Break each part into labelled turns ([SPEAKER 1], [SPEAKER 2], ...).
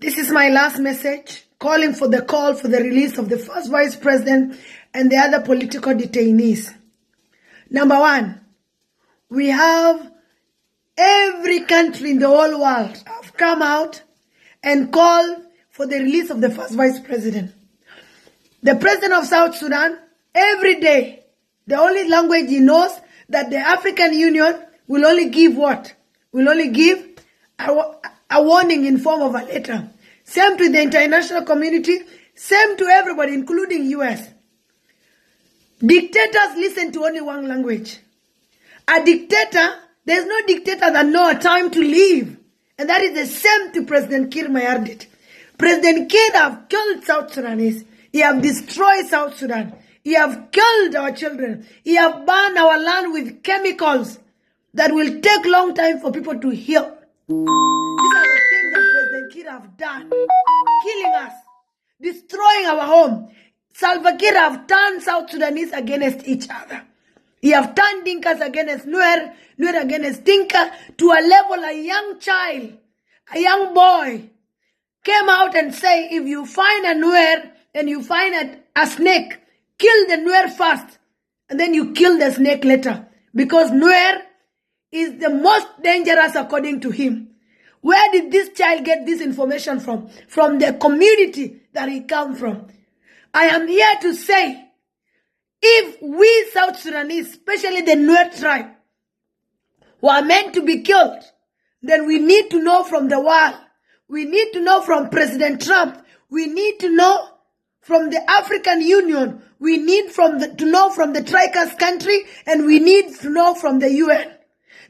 [SPEAKER 1] This is my last message, calling for the release of the first vice president and the other political detainees. Number one, we have every country in the whole world have come out and called for the release of the first vice president. The president of South Sudan, every day, the only language he knows that the African Union will only give what? Will only give a warning in form of a letter. Same to the international community, same to everybody, including US. Dictators listen to only one language. A dictator, there's no dictator that knows a time to leave. And that is the same to President Kiir Mayardit. President Kiir have killed South Sudanese. He have destroyed South Sudan. He have killed our children. He have burned our land with chemicals that will take long time for people to heal. These are the things that President Kiir have done. Killing us. Destroying our home. Salva Kiir have turned South Sudanese against each other. He have turned Dinkas against Nuer, Nuer against Dinka, to a level a young child, a young boy, came out and say, if you find a Nuer and you find a snake, kill the Nuer first, and then you kill the snake later. Because Nuer is the most dangerous according to him. Where did this child get this information from? From the community that he come from. I am here to say, if we South Sudanese, especially the Nuer tribe, were meant to be killed, then we need to know from the world. We need to know from President Trump. We need to know from the African Union. We need to know from the Tricas country, and we need to know from the UN.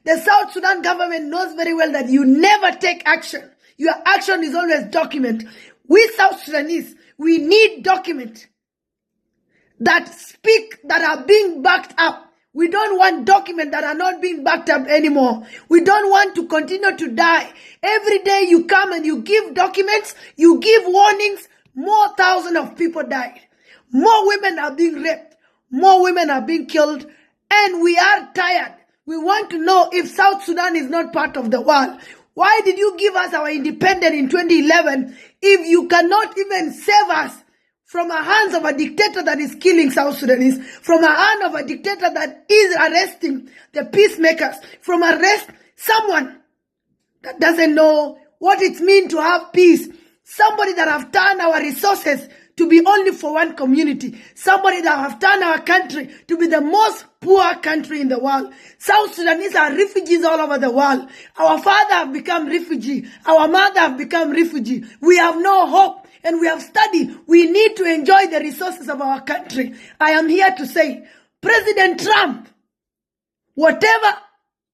[SPEAKER 1] The South Sudan government knows very well that you never take action. Your action is always document. We South Sudanese, we need document that speak, that are being backed up. We don't want documents that are not being backed up anymore. We don't want to continue to die. Every day you come and you give documents, you give warnings, more thousands of people died. More women are being raped. More women are being killed. And we are tired. We want to know if South Sudan is not part of the world. Why did you give us our independence in 2011 if you cannot even save us from the hands of a dictator that is killing South Sudanese, from the hand of a dictator that is arresting the peacemakers, from arrest someone that doesn't know what it means to have peace, somebody that have turned our resources to be only for one community, somebody that have turned our country to be the most poor country in the world. South Sudanese are refugees all over the world. Our father have become refugee. Our mother have become refugee. We have no hope. And we have studied. We need to enjoy the resources of our country. I am here to say, President Trump, whatever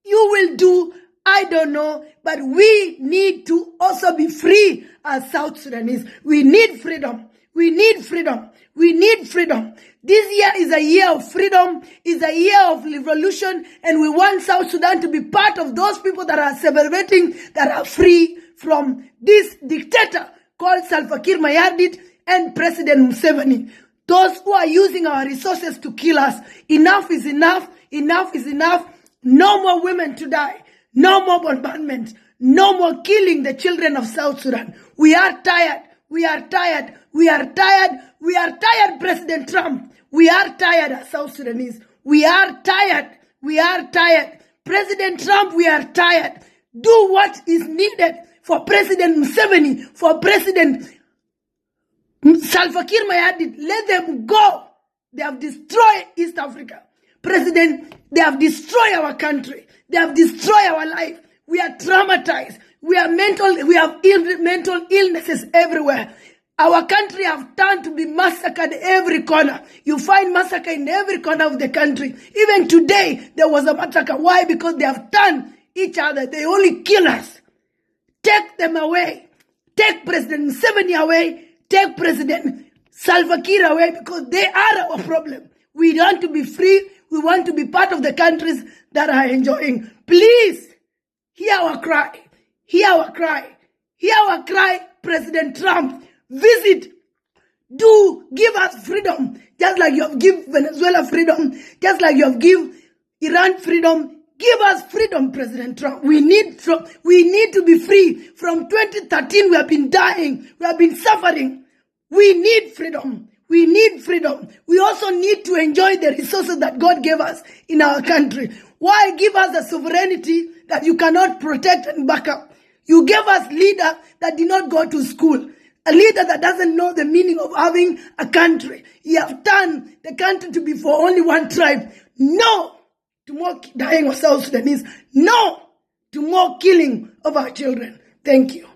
[SPEAKER 1] you will do, I don't know, but we need to also be free as South Sudanese. We need freedom. We need freedom. We need freedom. This year is a year of freedom, is a year of revolution, and we want South Sudan to be part of those people that are celebrating, that are free from this dictator called Salva Kiir Mayardit and President Museveni. Those who are using our resources to kill us. Enough is enough. Enough is enough. No more women to die. No more bombardment. No more killing the children of South Sudan. We are tired. We are tired. We are tired. We are tired, President Trump. We are tired as South Sudanese. We are tired. We are tired. President Trump, we are tired. Do what is needed for President Museveni, for President Salva Kiir Mayardit. Let them go. They have destroyed East Africa. President, they have destroyed our country. They have destroyed our life. We are traumatized. We have mental illnesses everywhere. Our country have turned to be massacred every corner. You find massacre in every corner of the country. Even today, there was a massacre. Why? Because they have turned each other. They only kill us. Take them away. Take President Museveni away. Take President Salva Kiir away, because they are our problem. We want to be free. We want to be part of the countries that are enjoying. Please, hear our cry. Hear our cry. Hear our cry, President Trump. Visit. Do give us freedom. Just like you have given Venezuela freedom. Just like you have given Iran freedom. Give us freedom, President Trump. We need to be free. From 2013, we have been dying. We have been suffering. We need freedom. We need freedom. We also need to enjoy the resources that God gave us in our country. Why give us a sovereignty that you cannot protect and back up? You gave us leader that did not go to school. A leader that doesn't know the meaning of having a country. You have turned the country to be for only one tribe. No to more dying of South Sudanese. No to more killing of our children. Thank you.